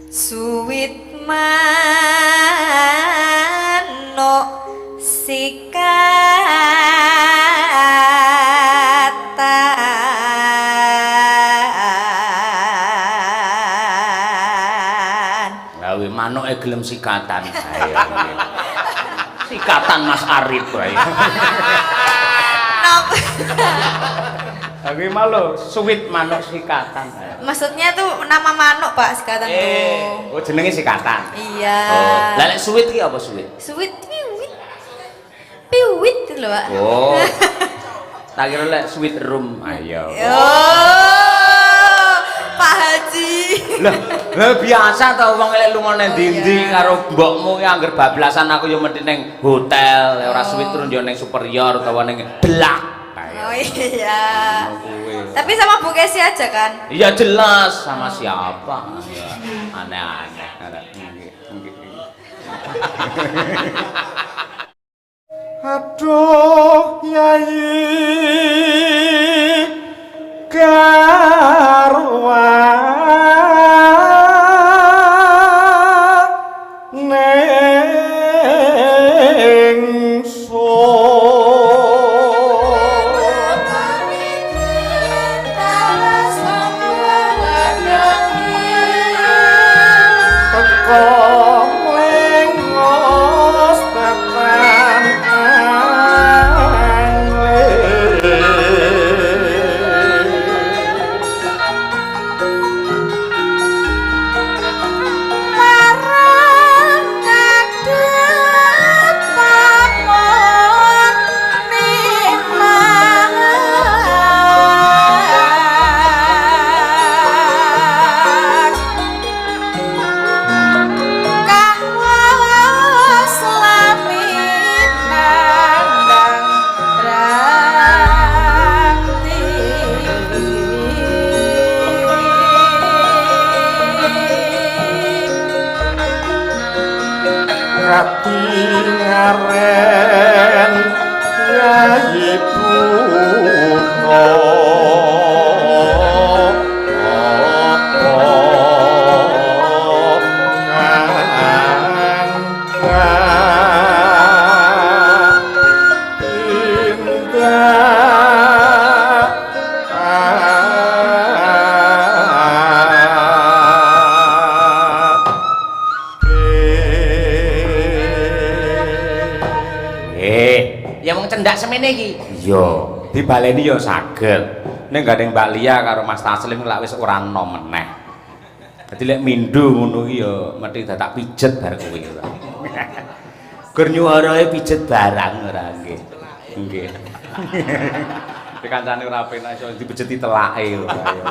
Suwit manuk sikatan. Gawe manuke gelem sikatan. Ayo. Sikatan Mas Arif wae. Lagi malu, suwit manuk sikatan. Maksudnya tuh nama manuk Pak sikatan tuh. Oh jenenge sikatan. Iya. Oh, lah lek suwit ki apa suwit? Suwit piwit. Piwit lho Pak. Oh. Tak kira lek suwit rum. Ayo. Oh, Pak Haji. Lah biasa ta wong lek lunga nang ndi-ndi karo mbokmu ki angger bablasan aku yo mesti ning hotel, ora suwit terus yo ning superior utawa ning belak. Oh iya. Tapi sama Bu Kesi aja kan? Iya jelas sama siapa? Ya, aneh-aneh. Aduh Yai garwa Rati ngaren Yai Buko cendak semene iki. Iya, dibaleni ya saged. Ning gandeng Mbak Lia karo Mas Taslim lak wis ora ana meneh. Dadi lek mindho ngono iki ya mesti dadak pijet bar kowe ora. Gur nyuarae pijet barang ora nggih. Nggih. Dikancane ora penak iso dipejeti telake ora ya.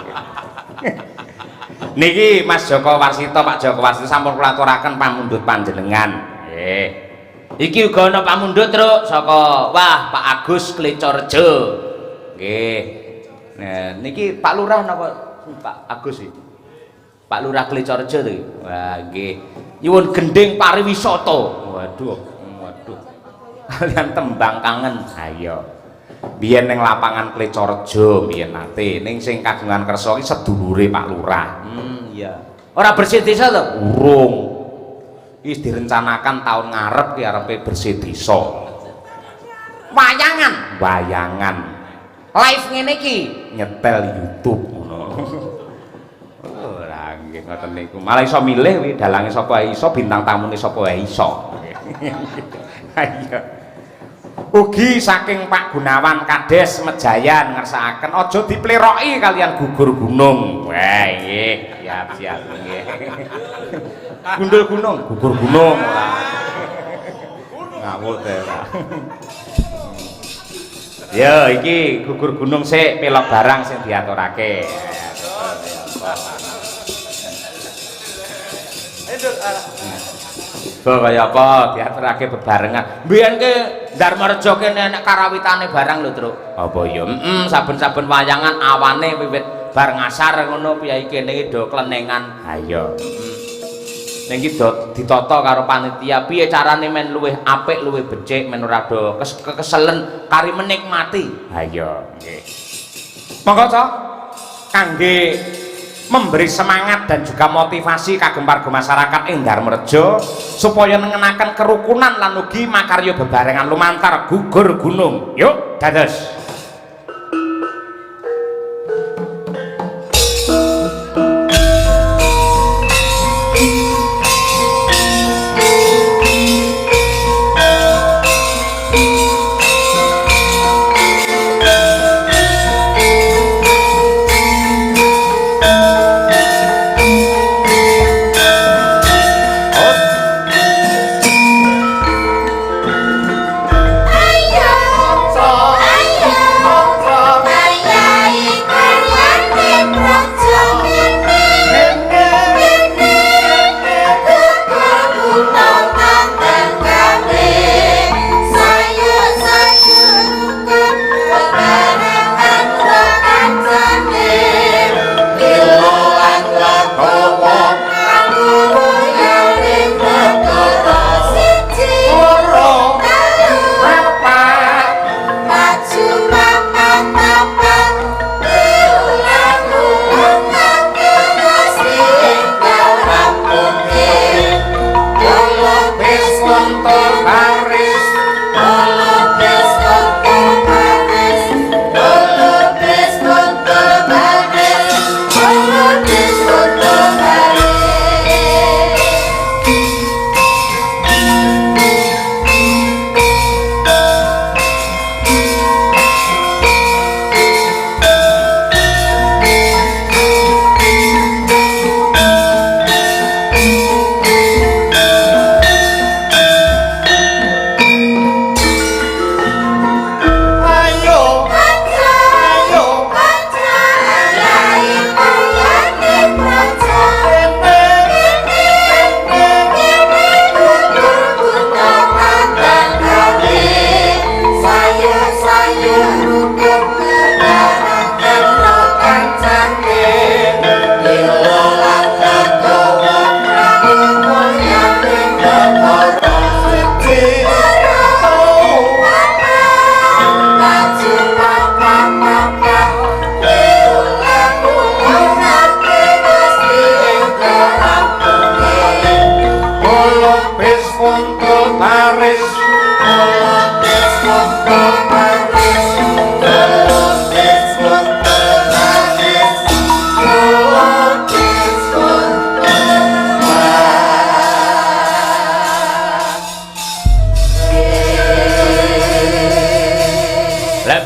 Niki Mas Joko Warsito, Pak Joko Warsito sampun kula aturaken pamundhut panjenengan. Nggih. Iki uga ana pamundhut truk saka wah Pak Agus Klecorejo. Nggih. Nah, niki Pak Lurah napa Pak Agus iki? Pak Lurah Klecorejo to iki. Wah, nggih. Nyuwun gending pariwisata. Waduh, waduh. Kalian tembang kangen. Ayo. Biyen ning lapangan Klecorejo biyen nate ning sing kagungan kersa iki sedulure Pak Lurah. Iya. Ora bersih desa to? Urung. Wis direncanakan tahun ngarep ki arepe bersih desa. Wayangan live ngene iki nyetel YouTube ngono. Ora nggih ngoten niku. Malah iso milih kuwi dalange sapa iso, bintang tamune sapa iso. Ayo. Ugi saking Pak Gunawan Kades Mejayan ngersakaken aja dipleroki kalian gugur gunung. Wah nggih, siap-siap nggih. Gundul gunung, gugur gunung ora. Ngawur ta ora. Ya iki gugur gunung sik pelok barang sing diaturake. Kaya apa diaturake bebarengan. Mbiyen ke Darmarejo kene nek karawitane barang lho, Truk. Apa ya? Saben-saben wayangan awane wiwit bar ngasar ngono piyai kene iki do klenengan. Ha iya. Ning iki ditata karo panitia piye carane men luwih apik, luwih becik, men ora do keselen kari menikmati. Ha iya, nggih. Monggo, Cok. kangge memberi semangat dan juga motivasi kagem warga masyarakat ing Darmareja supaya nengenaken kerukunan lan ugi makarya bebarengan lumantar gugur gunung. Yuk dados.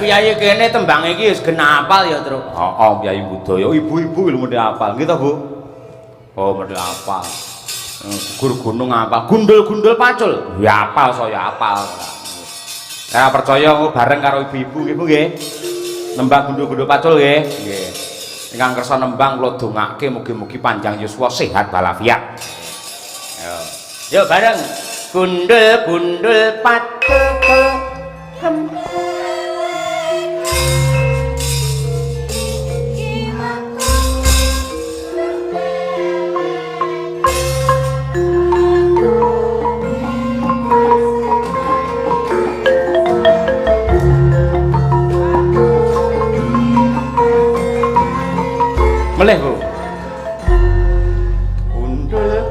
Piyayi kene tembang iki wis gen apal ya, Tru. Heeh, piyayi budaya ibu-ibu lho mesti apal. Nggih to, Bu? Oh, mesti apal. Gugur gunung apal, gundul-gundul pacul. Ya apal saya apal. Saya percaya bareng karo ibu-ibu nggih, Bu nggih. Nembang gundul-gundul pacul nggih. Nggih. Ingkang kersa nembang kula dongake mugi-mugi panjang yuswa sehat walafiat. Yo bareng gundul-gundul pacul. Meleh, Bu. Gundul.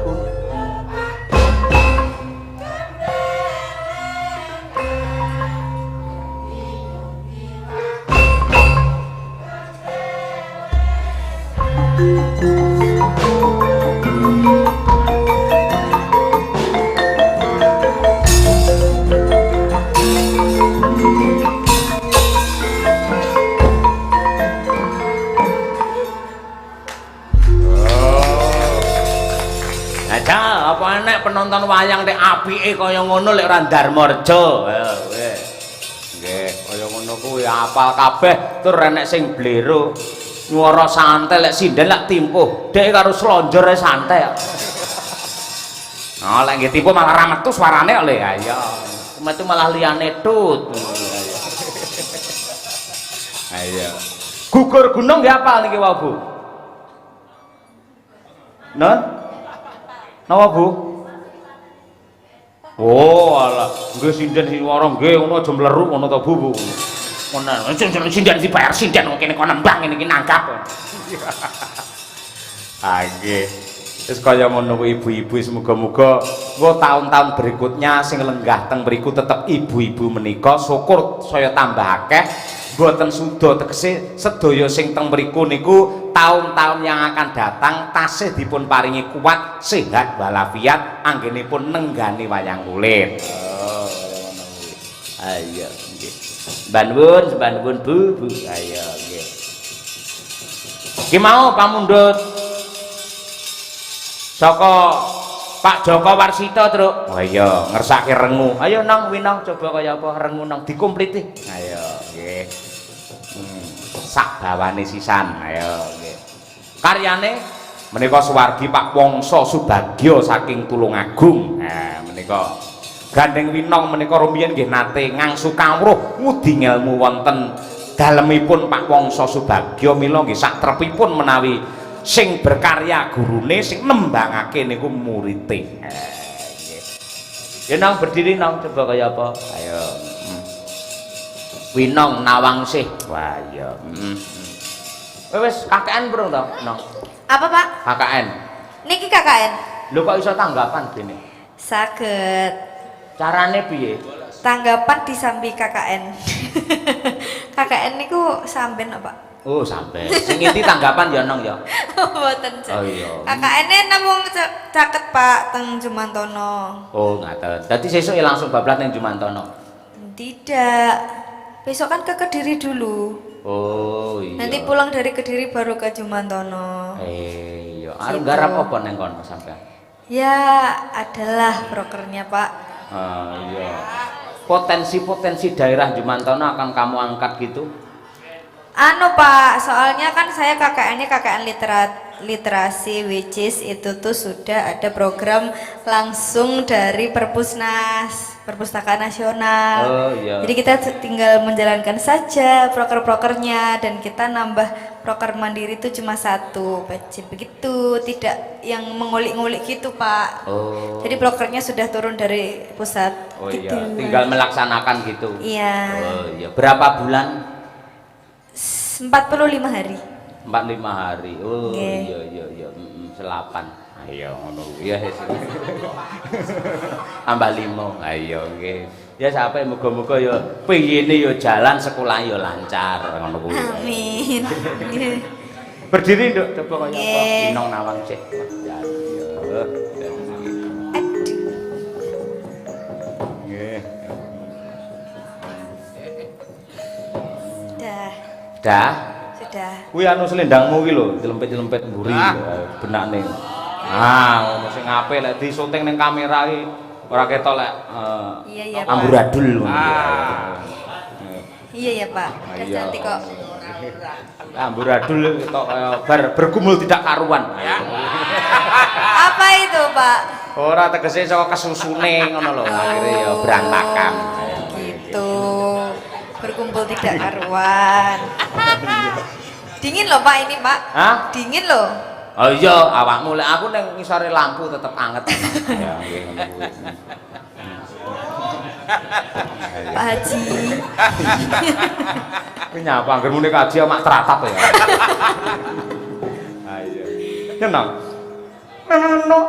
Penonton wayang nek apike kaya ngono lek ora Darmareja. Nggih. Nggih, kaya ngono kuwi apal kabeh tur enek sing blero. Nyuara santai lek sinden lek timpuh. Dek karo slonjore santai. Nah, lek nggih timpuh malah ra metu suarane kok le. Ha iya. Metu malah liyane tut. Ha iya. Gugur gunung nggih apal niki wae, Bu. Non? Napa, Bu? Oh alah, nggih sinden sing wara nggih ngono aja mleruk ngono to Bu. Ngono, sinden dibayar sinden wong kene kok nembang ngene iki nanggap. Ah nggih. Wis kaya ngono kuwi ibu-ibu semoga-moga engko tahun-tahun berikutnya sing lenggah teng mriku tetep ibu-ibu menika syukur saya tambah akeh mboten suda tegese sedaya sing teng mriku niku tahun-tahun yang akan datang tasih dipun paringi kuat sehat walafiat anggenipun nenggani wayang kulit. Oh, ngono kuwi. Ayo nggih. Banwun Bu. Ayo nggih. Ki mau pamundhut saka Pak Joko Warsito Truk. Oh iya, ngersake rengu. Ayo nang winang coba kaya apa rengu nang dikompliti. Ayo nggih. Sak bawane sisan. Ayo nggih. Karyane menika suwargi Pak Wongso Subagyo saking Tulungagung. Nah, menika gandeng winong menika rumiyin nggih nate ngangsu kawruh ngudi ngelmu wonten dalemipun Pak Wongso Subagyo mila nggih sak trepipun menawi sing berkarya gurune sing nembangake niku murite. Nggih. Ya nang berdiri nang coba kaya apa? Ayo. Winong Nawangsih. Wah iya. Wis KKN burung to, Nong? Apa, Pak? KKN. Niki KKN. Lho kok iso tanggapan dene? Saged. Carane piye? Tanggapan disambi KKN. KKN niku samben apa? Oh, sampai. Sing inti tanggapan ya Nong ya. Mboten. Oh iya. KKN-e namung caket Pak teng Jumantono. Oh, ngaten. Dadi sesuk ya langsung bablas ning Jumantono. Tidak. Besok kan ke Kediri dulu. Oh, iya. Nanti pulang dari Kediri baru ke Jumantono. Iya. Arep Gitu. garap apa neng kono sampean? Ya, adalah brokernya, Pak. Iya. Potensi-potensi daerah Jumantono akan kamu angkat gitu? Anu Pak, soalnya kan saya KKN-nya KKN literasi, which is itu tuh sudah ada program langsung dari Perpustakaan Nasional. Oh iya. Jadi kita tinggal menjalankan saja proker-prokernya dan kita nambah proker mandiri itu cuma satu, begitu, tidak yang mengulik-ngulik gitu Pak. Oh. Jadi prokernya sudah turun dari pusat. Oh gitu. iya, tinggal melaksanakan gitu. Iya. Oh iya, berapa bulan? 45 hari. 45 hari. Oh Nggih. iya. Selapan. Ayo ngono ya. Tambah 5. Ayo nggih. Ya sampai muga-muga ya pengine ya jalan sekolah ya lancar ngono kuwi. Amin. Nggih. Berdiri Nduk, coba kaya apa? Nggih. Winong Nawang cek. Ya. Nggih. Dah. Sudah. Kuwi anu selendangmu kuwi lho, dilempet-dilempet mburi benakne. Ngono sing apik lek disunting ning kamera iki ora ketok lek Iya, Pak. amburadul ngono. Iya ya Pak. Udah cantik kok. Amburadul ketok kaya bar bergumul tidak karuan. Apa itu Pak? Ora tegese saka kesusune ngono lho, akhire ya berantakan. Gitu. Berkumpul tidak karuan. Dingin loh Pak ini Pak. Hah? Dingin loh. Oh iya, awakmu lek aku ning ngisore lampu tetep anget. Ya nggih ngono kuwi. Pak Haji. Kuwi nyapa angger muni kaji mak teratat ya. Ayo. Tenang. Nono.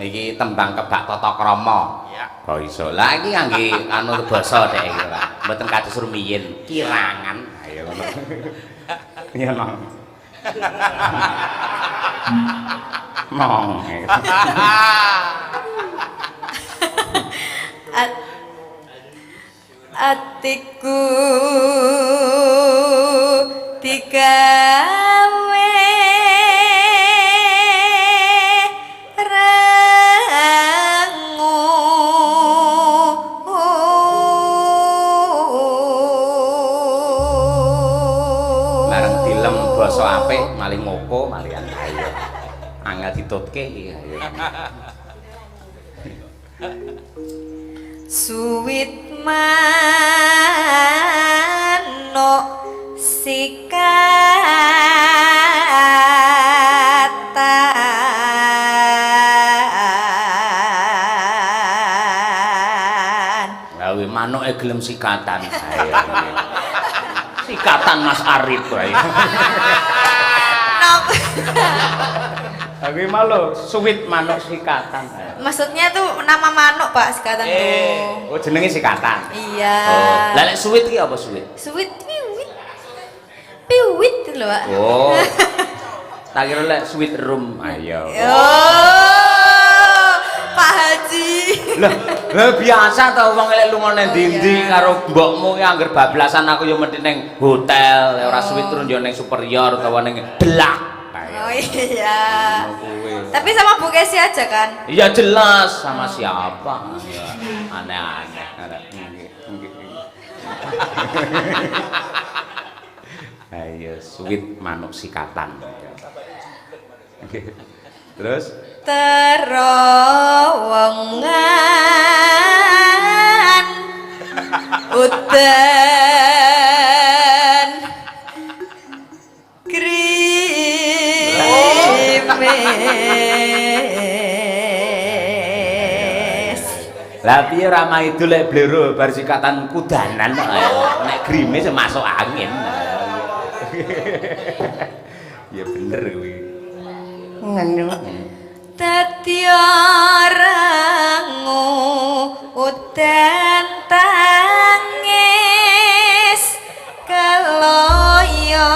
iki tembang kebak tata krama. Iya. Kok iso. Lah iki kangge anu basa dek iki ora. Mboten kados rumiyin, kirangan. Ayo ngono. Iya, Nong. Nong. Atiku digawe rangu Bareng dilem basa apik maling moko malian ayo. Angel ditutke iki ayo. Suwit manuk sikatan. Gawe manuke gelem sikatan. Ayo. Sikatan Mas Arif ayo. Gawe malu suwit manuk sikatan. Maksudnya tuh nama manuk Pak sikatan tuh. Oh jenenge sikatan. Iya. Oh, lah lek suwit ki apa suwit? Suwit piwit. Piwit lho, Pak. Oh. Tak kira lek suwit rum. Ayo. Oh, Pak Haji. Lah biasa ta wong lek lunga nang ndi-ndi karo mbokmu ki angger bablasan aku yo mesti ning hotel, ora suwit terus yo ning superior utawa ning belak. Oh iya. Tapi sama Bu Kesi aja kan? Iya jelas sama siapa? Aneh-aneh. Ayo suwit manuk sikatan. Terus terowongan udan grimis. lah piye ramah itu lek blero bar sikatan kudanan nek grimis masuk angin. Ya bener kuwi. Dadi rangu udan tangis keloyongan.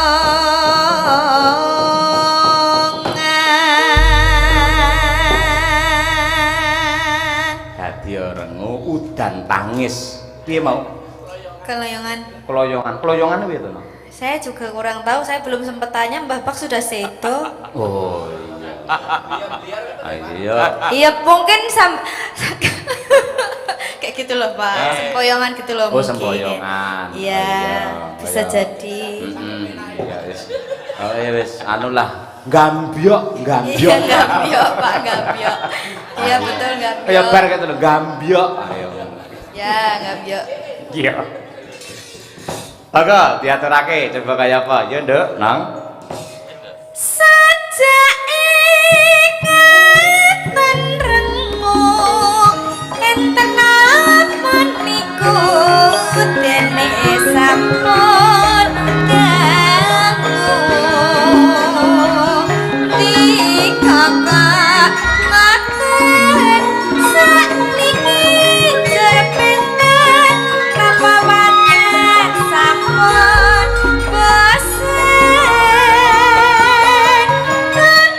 Dadi rengu udan tangis. Piye mau? Keloyongan. Keloyongan piye to, No? Saya juga kurang tahu, saya belum sempat tanya, Mbah Pak sudah sedo. Oh iya. Iya mungkin kayak gitu loh Pak, sempoyongan gitu loh Oh mungkin. sempoyongan. Iya, bisa iya. jadi. Iya wis. Oh iya wis, anu lah. Gambyok. Iya gambyok Pak, gambyok. Iya betul gambyok. Kayak bar gitu loh, gambyok. Ayo. Ya gambyok. Iya. Oke, diaturake coba kayak apa? Ya, Nduk, Nang. Sajak ikatan rengu enten apa niku dene sampun dangu di kakak ngaten sakniki jerpenten rapawannya sampun bosen kan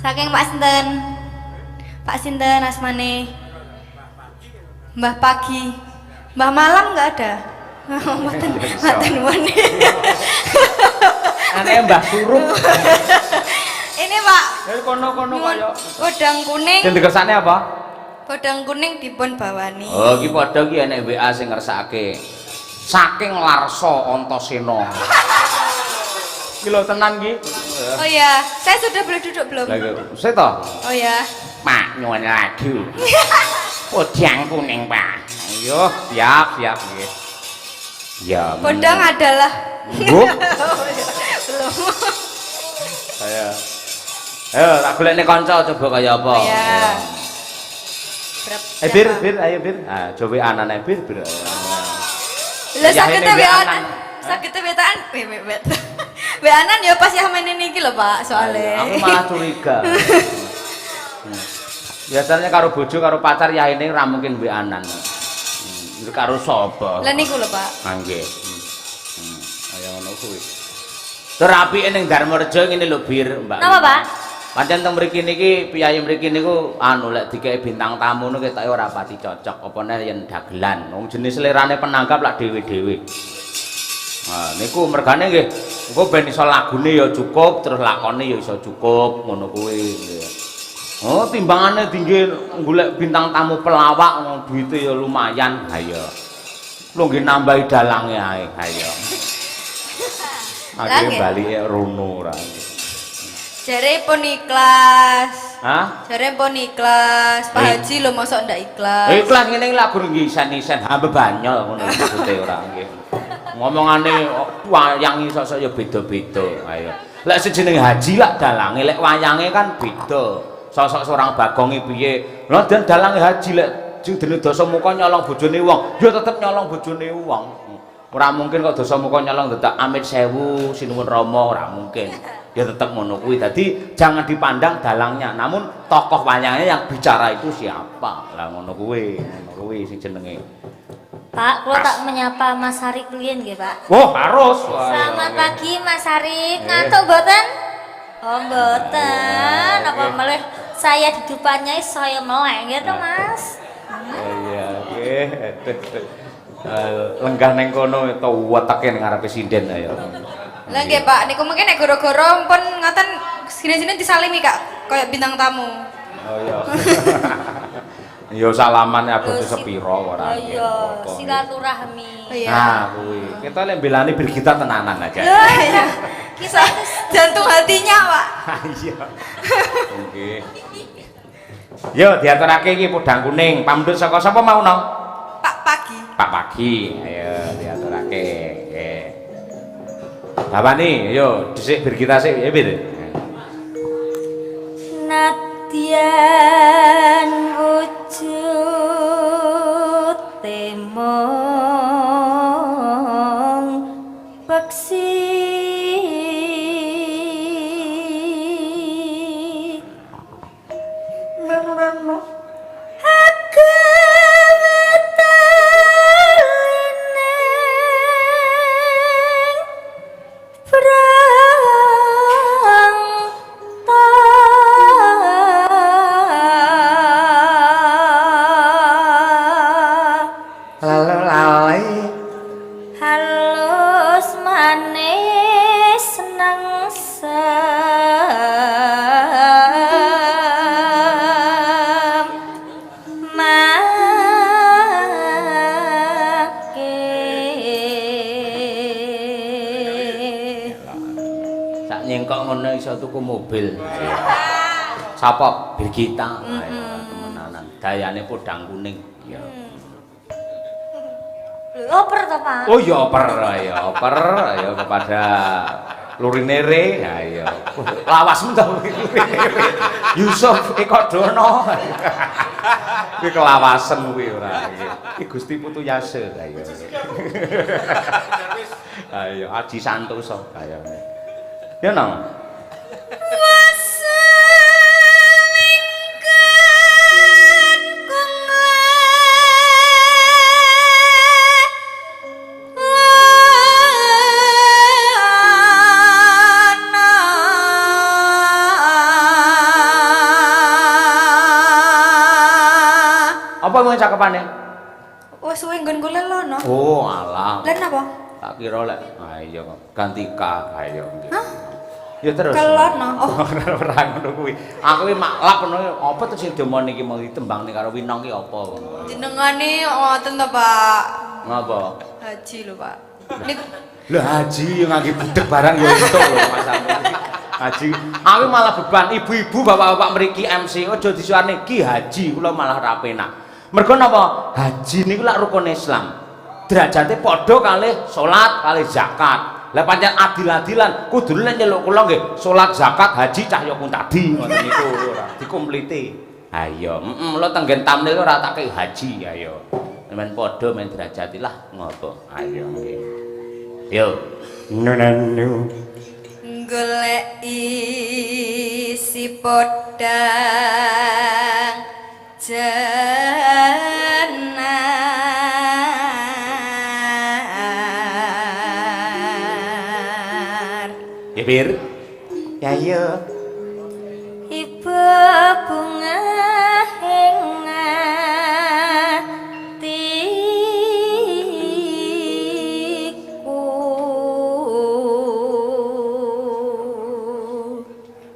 Saking Pak sinten? Pak sinten asmane? Mbah Pagi. Mbah Malam enggak ada. Mboten wani. Aneh Mbah Surup. Ini Pak, Kono-kono kaya. bodang kuning. Sing dikersane apa? Bodang kuning dipun bawani. Oh, iki padha iki enek WA sing ngersakake. Saking Larsa Antasena. Iki lho tenan iki. Oh ya, saya sudah boleh duduk belum? Lah iki, sik to? Oh ya. Pak nyuwun lagu. Bodang kuning, Pak. Ayo, siap nggih. Ya. Bodang adalah. Bu. Belum. Ayo, tak golekne kanca coba kaya apa. Ya. Bir, ayo Bir. Ah, coba anane Bir. Lah sakit weanan. Sakit wetan. Weanan ya pas ya main ini lho Pak, soalnya. Aku malah curiga. Biasanya karo bojo karo pacar ya ini ra mungkin weanan. Karo sapa? Lah niku lho Pak. Nggih. Ayo ngono kuwi. Terapike ning Darmareja ngene lho Bir, Mbak. Napa Pak? Pancen teng mriki niki piyayi mriki niku anu lek dikek bintang tamu niku ketoke ora pati cocok apa neh yen dagelan. Wong jenis selerane penangkap lak dhewe-dhewe. Nah, niku mergane nggih. Engko ben iso lagune ya cukup, terus lakone ya iso cukup, ngono kuwi nggih. Oh, timbangane tinggi golek bintang tamu pelawak duite ya lumayan. Ha iya. Lho nggih nambahi dalange ae. Ha iya. Akhire balike rono ora. Jare pun ikhlas. Hah? Jare pun ikhlas. Pak Haji lho mosok ndak ikhlas. Ikhlas ngene iki lagu ngisen-isen hambe banyol ngono maksudnya ora nggih. Ngomongane wayang iso-iso ya beda-beda. Ayo. Lek sejenenge haji lak dalange, lek wayange kan beda. Sosok seorang bagonge piye? Lha dan dalange haji lek sing dene Dasamuka nyolong bojone wong, ya tetep nyolong bojone wong. Ora mungkin kok Dasamuka nyolong dadak amit sewu sinuwun Rama, ora mungkin. Ya tetap ngono kuwi. Dadi jangan dipandang dalangnya, namun tokoh wayangnya yang bicara itu siapa. Lah ngono kuwi sing jenenge. Pak, kula tak menyapa Mas Harik riyen nggih, Pak. Oh, harus. Selamat pagi Mas Harik. Ngantuk mboten? Oh, mboten. Apa meleh saya di depannya saya melek gitu, Mas. Iya, nggih. Lenggah neng kono to weteke ning ngarepe sinden ayo. Lah nggih Pak, niku mungkin nek goro-goro pun ngoten sini-sini disalimi Kak, kayak bintang tamu. Oh iya. Ya salaman abote sepiro ora. Iya, silaturahmi. Iya. Nah, kuwi. Kita lek belani Brigita tenanan aja. Iya. Kisah jantung hatinya, Pak. Iya. Nggih. Yo diaturake iki podang kuning. Pamundhut saka sapa mau no? Pak Pagi. Pak Pagi. Ayo diaturake. Nggih. Bapani, yo dhisik Brigita sik ya, Bir. Nadyan wujud temong beksi halus manis senang sem make Sak nyengkok ngono iso tuku mobil. Sapa? Brigita. Temenanan. Dayane podang kuning. Ya. oper to Pak? Oh ya oper ya kepada Lurinere. Ya iya. Lawasmu ta Yusuf Eko Dono. Kuwi kelawasan kuwi ora. Iki Gusti Putu Yase ayo. Ayo Aji Santoso ayo. Ya nang. Apa mung cakepane? Wes suwe nggonku lelono. Oh, alah. Lan apa? Tak kira lek. Ah iya ganti K. Ayo nggih. Hah? Ya terus. Kelono. Oh, ora ngono kuwi. Aku iki maklak ngono apa to sing diomongni iki mau ditembang ning karo Winong ki apa ngono. jenengane ngoten to, Pak. Ngapa? Haji lho, Pak. Nik Lah haji yang ngangge budek barang ya entuk lho Mas Amir. Haji. Aku malah beban ibu-ibu bapak-bapak mriki MC aja disuarne Ki Haji kula malah ora penak. Mergo napa? Haji niku lak rukun Islam. Derajate padha kalih salat, kalih zakat. Lah pancen adil-adilan kudu nek nyeluk kula nggih salat, zakat, haji cah ya pun tadi ngoten niku ora dikompliti. Ayo, mulo tenggen tamnil ora tak kei haji ayo. Men padha men derajati lah ngopo. Ayo nggih. Yo. Nunanu golek isi podang jenar. Ya Bir. Ya yo. Ibu bunga ing atiku.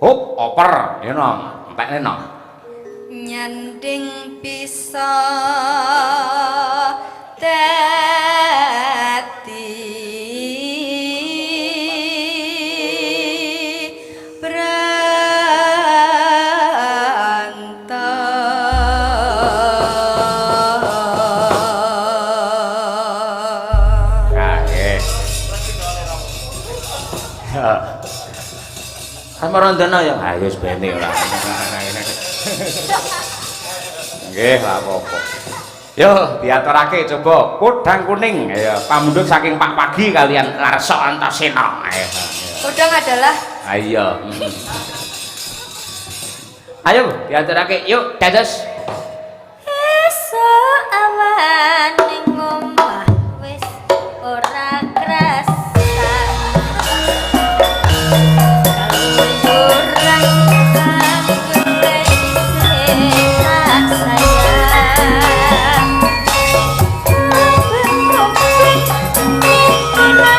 Hop, oper, ya nom, entekne nom. Nyanding bisa dadi berantar. Nah, nggih. Kan marandana ya, ayo wis bene ora. Nggih, lah apa-apa. Yo, diaturake coba kudang kuning ya pamundhut saking Pak Pagi kalian Larso Antasena. Ayo. Kudang adalah Ayo. Ayo diaturake yuk dados. Esuk awan ning omah wis ora krasan. Kaluyuran anggere isih tak sayang. Karena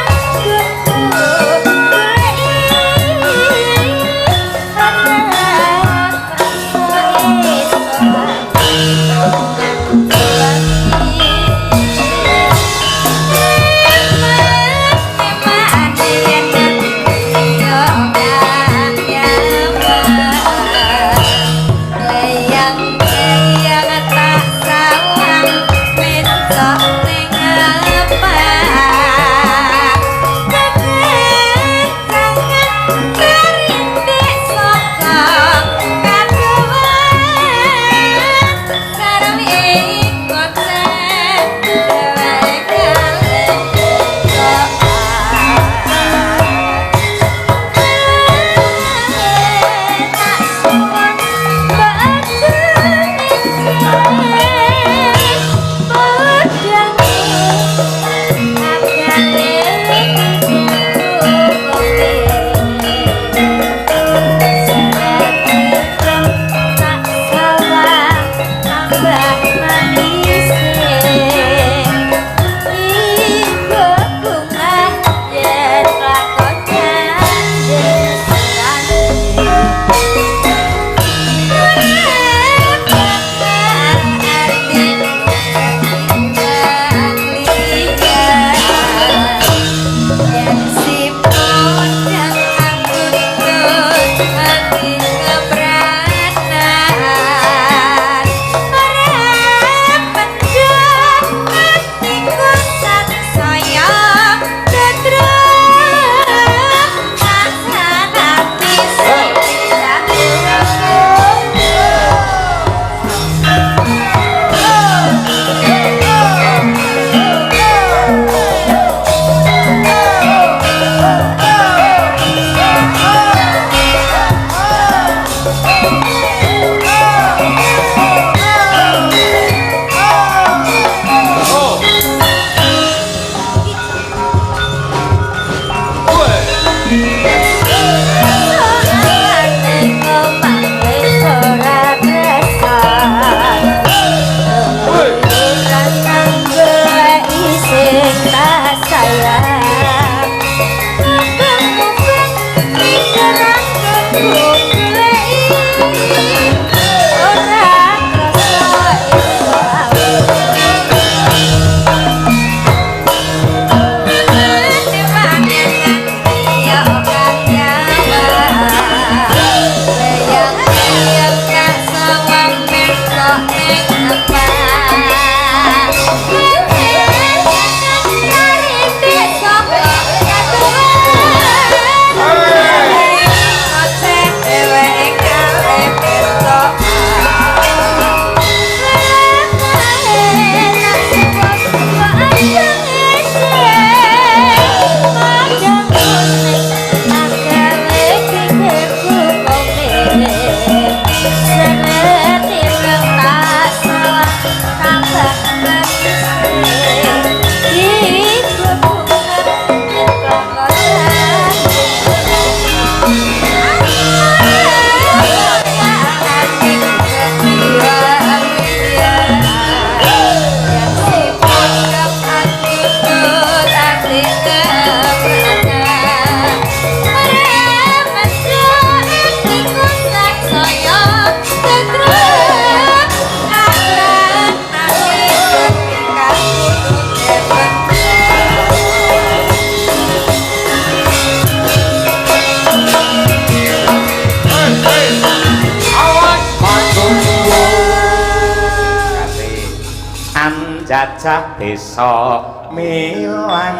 jajah desa milang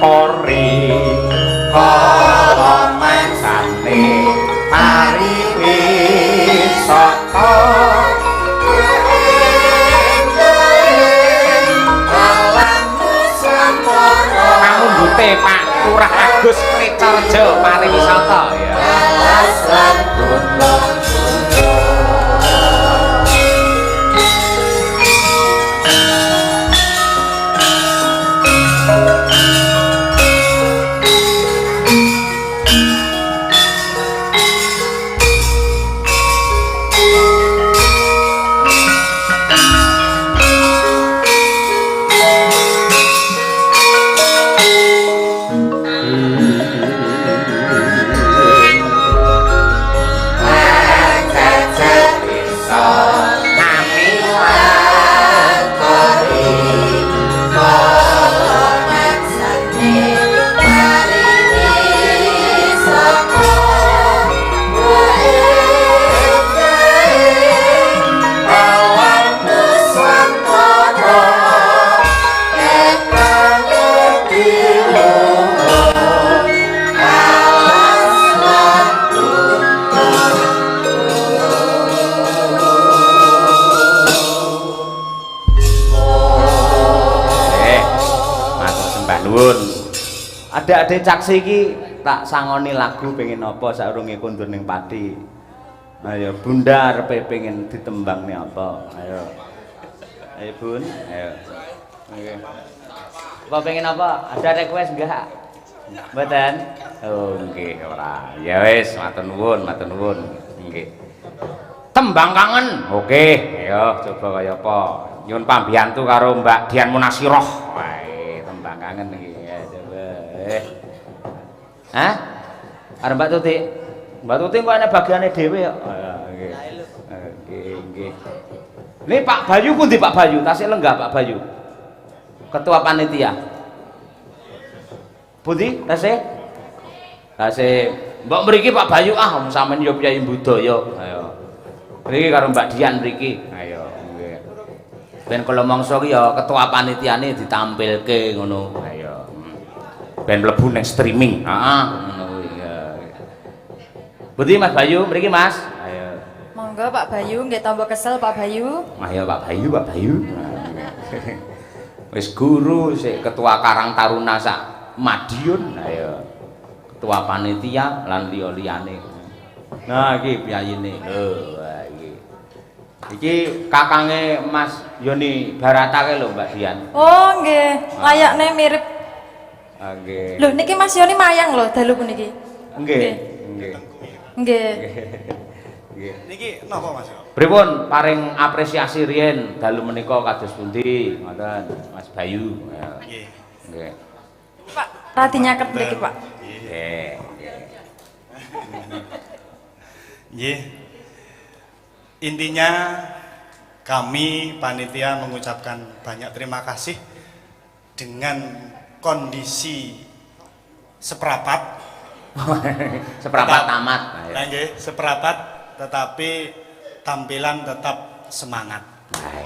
kori kala mangsane mari wisata pamundhute Pak Lurah Agus Klecorjo pariwisata ya alas lan gunung adik-adik caksi iki tak sangoni lagu pengen apa saurunge kondur ning pati. Ayo Bunda arepe pengen ditembang nih apa? Ayo. Ayo Bun, ayo. Oke. Apa pengen apa? Ada request enggak? Mboten? Oh, nggih ora. Ya wis, matur nuwun, matur nuwun. Nggih. Tembang kangen. Oke, ayo coba kaya apa? Nyuwun pambiyantu karo Mbak Dian Munasiroh. Wae, tembang kangen iki. Hah? Arep Mbak Tuti. Mbak Tuti kok ana bagiane dhewe kok. Nggih. Nggih. Ini Pak Bayu pundi Pak Bayu? Tasih lenggah Pak Bayu. Ketua panitia. Pundi tasih? Tasih. Mbok mriki Pak Bayu sampean yo piyai budaya. Ayo. Mriki karo Mbak Dian mriki. Ayo. Nggih. Ben kala mangsa ki ya ketua panitiane ditampilke ngono. Ayo. Ben mlebu ning streaming. Heeh, ngono kuwi ya. Pundi Mas Bayu mriki Mas? Ayo. Monggo Pak Bayu nggih tambah kesel Pak Bayu. Ayo Pak Bayu, Pak Bayu. Wis guru sik ketua Karang Taruna sak Madiun. Ayo. Ketua panitia lan liya-liyane. Nah, iki piyayine. Lho, iki. Iki kakange Mas Yoni Baratake lho Mbak Dian. Oh, nggih. Layakne mirip. Nggih. Lho niki Mas Yoni mayang lho dalu puniki. Nggih. Nggih. Nggih. Nggih. Niki napa Mas? Pripun paring apresiasi riyen dalu menika kados pundi? Ngoten, Mas Bayu. Nggih. Nggih. Pak, radi nyaket mriki, Pak. Nggih. Nggih. Intinya kami panitia mengucapkan banyak terima kasih dengan kondisi seprapat. Seprapat tamat. Nah, nggih, seprapat tetapi tampilan tetap semangat.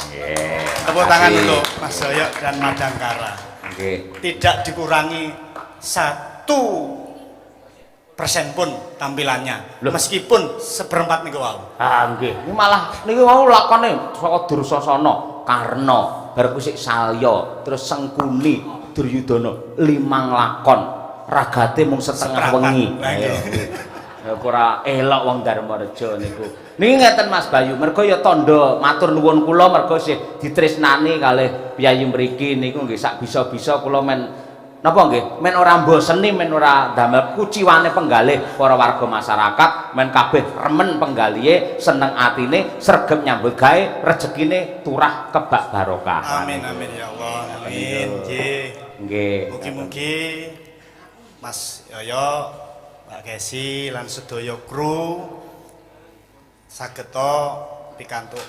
Nggih. Tepuk tangan untuk Mas Joyo dan Madangkara. Nggih. Tidak dikurangi 1% pun tampilannya. Loh. Meskipun seperempat niku wau. Ah nggih. Ini malah niki wau lakone saka Dursasana, Karna, bar kusik Salya, terus Sengkuni, Duryudana 5 lakon. Ragate mung setengah Seprapat. wengi. Nah, Ayo. nggih. Ya ora elok wong Darmareja niku. Niki ngeten Mas Bayu, mergo ya tandha matur nuwun kula mergo sih ditresnani kalih piyayi mriki niku nggih sak bisa-bisa kula men napa nggih? Men ora mboseni, men ora damel kuciwane penggalih para warga masyarakat, men kabeh remen penggalihe, seneng atine, sregep nyambut gawe, rezekine turah kebak barokah. Amin amin ya Allah. Amin. Nggih. Nggih. Mugi-mugi Mas Yoyo, Pak Kesi lan sedaya kru sageta pikantuk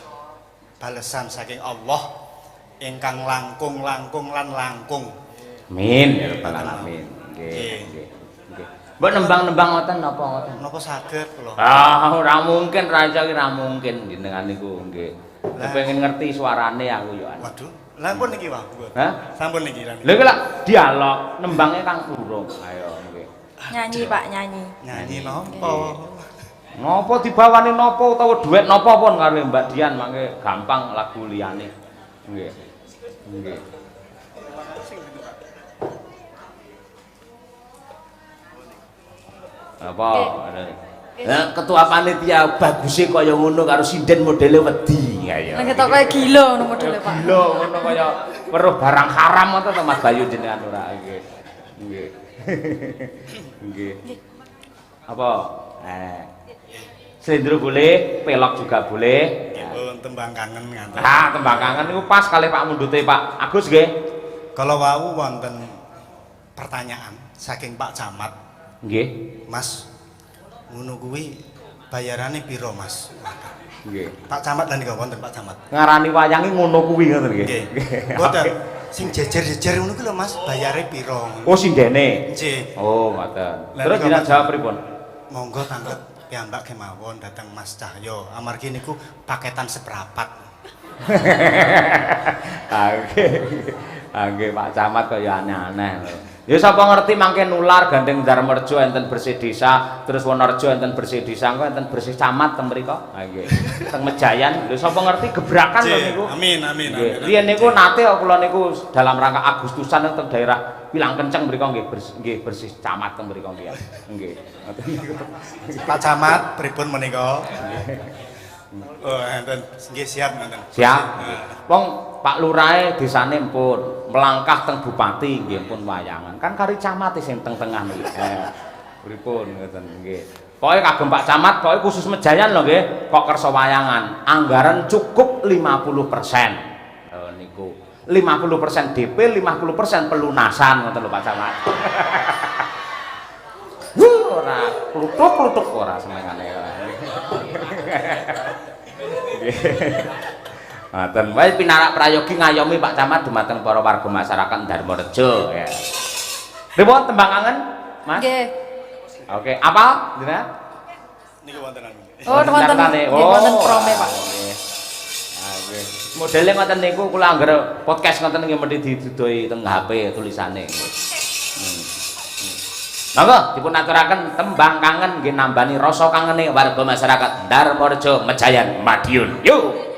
balesan saking Allah ingkang langkung lan langkung. Amin ya rabbal alamin. Nggih, nggih. Nggih. Mbok nembang-nembang ngoten napa ngoten? Napa saged kula? Ah, ora mungkin raja ki ora mungkin jenengan niku nggih. Kepengin ngerti suarane aku yo. Waduh, lah pun niki wae. Hah? Sampun niki lan. Lha iki lak dialog nembangnya Kang Urung. Ayo nggih. Nyanyi Pak, nyanyi. Nyanyi napa? Napa dibawani napa utawa duet napa pun karo Mbak Dian mangke gampang lagu liyane. Nggih. Nggih. Apa? Nah, ketua panitia bagusnya kaya ngono karo sinden modele wedi kaya. Nek ketok kaya gila ngono modele Pak. Gila ngono kaya weruh barang haram ngono to Mas Bayu jenengan ora nggih. Nggih. Nggih. Apa? Slendro boleh, pelok juga boleh. Nggih, tembang kangen ngaten. Ah, tembang kangen niku pas kali Pak Mundute Pak Agus nggih. Kalau wau wonten pertanyaan saking Pak Camat, Nggih. Mas, ngono kuwi bayarane piro, Mas? Nggih. Pak Camat lan niku wonten Pak Camat. Ngarani wayange ngono kuwi ngoten nggih. Nggih. Mboten sing jejer-jejer ngono kuwi lho Mas, bayare piro? Oh sindene. Nggih. Oh, ngoten. Lah, Terus niku, jenengan Mas. jawab pripun? Monggo tanggep piyambak kemawon dateng Mas Cahyo. Amargi niku paketan seprapat. Oke. Oke, Pak Camat kaya aneh-aneh. Ya sapa ngerti mangke nular Gandeng Darmarejo enten bersih desa, terus Wonorejo enten bersih desa, engko enten bersih camat teng mriko. Ha nggih. Teng Mejayan, lho sapa ngerti gebrakan lho niku. Amin amin Nggih. amin. Riyen niku nate kok kula niku dalam rangka Agustusan teng daerah Pilang Kenceng mriko nggih bersih camat teng mriko nggih. Nggih. Ngoten niku. Pak Camat pripun menika? Oh, enten nggih siap ngoten. Siap. Wong Pak Lurahe desane pun melangkah teng bupati nggih pun wayangan. Kan kari camat sing teng tengah niki. Pripun ngoten nggih. Pokoke kagem Pak Camat, pokoke khusus Mejayan lho nggih, kok kersa wayangan. Anggaran cukup 50%. Niku. 50% DP, 50% pelunasan ngoten lho Pak Camat. Ora kluthuk-kluthuk ora senengane. Ngoten wae pinarak prayogi ngayomi Pak Camat dumateng para warga masyarakat Darmarejo ya. Pripun tembang kangen, Mas? Nggih. Oke, apa? Jenengan? Niku wontenan. Oh, wonten. Nggih, wonten prome, Pak. Nggih. Modele ngoten niku kula anggere podcast ngoten nggih mesti didudoi teng HP tulisane. Monggo dipun aturaken tembang kangen nggih nambani rasa kangene warga masyarakat Darmarejo Mejayan Madiun. Yuk.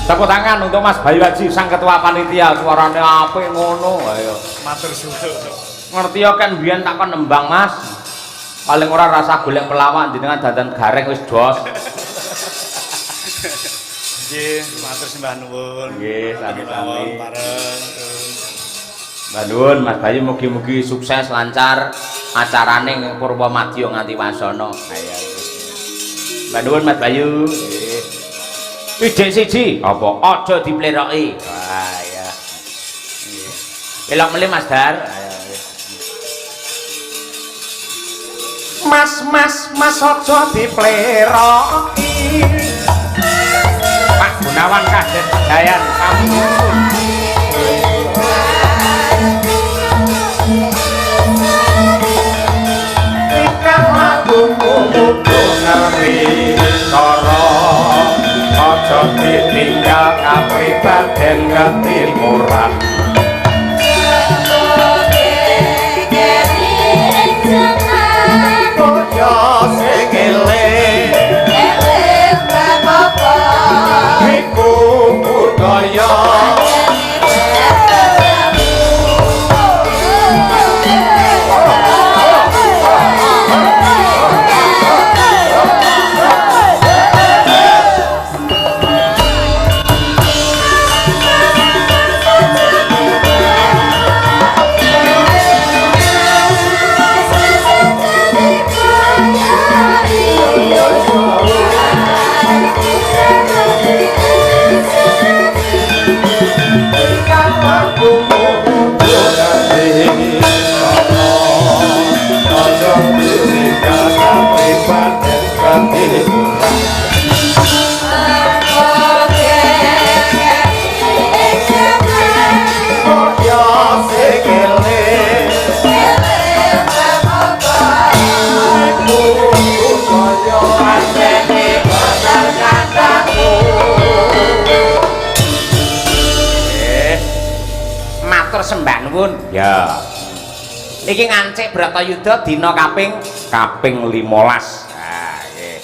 Tepuk tangan untuk Mas Bayu Haji sang ketua panitia, suarane apik ngono. Ayo. Matur suwun. Ngerti ya kan biyen tak kon nembang Mas. Paling ora rasa golek pelawak jenengan dandan gareng wis dos. Nggih, matur sembah nuwun. Nggih, sami-sami. Bareng. Mbah nuwun Mas Bayu mugi-mugi sukses lancar acarane ing Purwomadya nganti wasana. Ayo. Mbah nuwun Mas Bayu. Nggih. Ide siji apa aja dipleroki. Wah ya. Nggih. Elok melih Mas Dar. Mas aja dipleroki. Pak Gunawan Kadet Dayan kamu. Ngerti cara aja ditinggal kapribaden ketimuran kaya sing eling iku budaya Sembah nuwun. Ya. Iki ngancik Bratayuda dina kaping 15. Nah, nggih.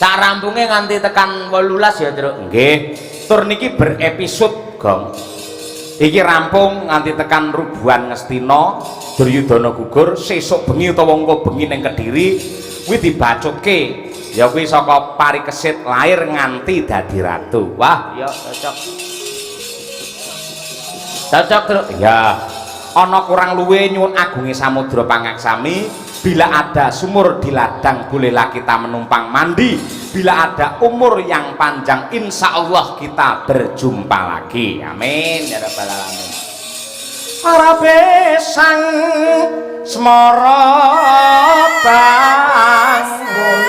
Sak rampunge nganti tekan 18 ya, Truk. Nggih. Tur niki berepisode, Gong. Iki rampung nganti tekan Rubuhan Ngastina, Duryudana gugur, sesuk bengi utawa engko bengi ning Kediri kuwi dibacutke. Ya kuwi saka Parikesit lair nganti dadi ratu. Wah, ya cocok. Cocok Truk. Ya. Ana kurang luwe nyuwun agunge samudra pangaksami, bila ada sumur di ladang bolehlah kita menumpang mandi, bila ada umur yang panjang insya Allah kita berjumpa lagi. Amin ya rabbal alamin. arabe sang semara bangun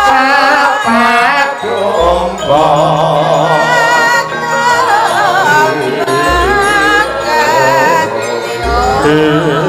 sapat domba Oh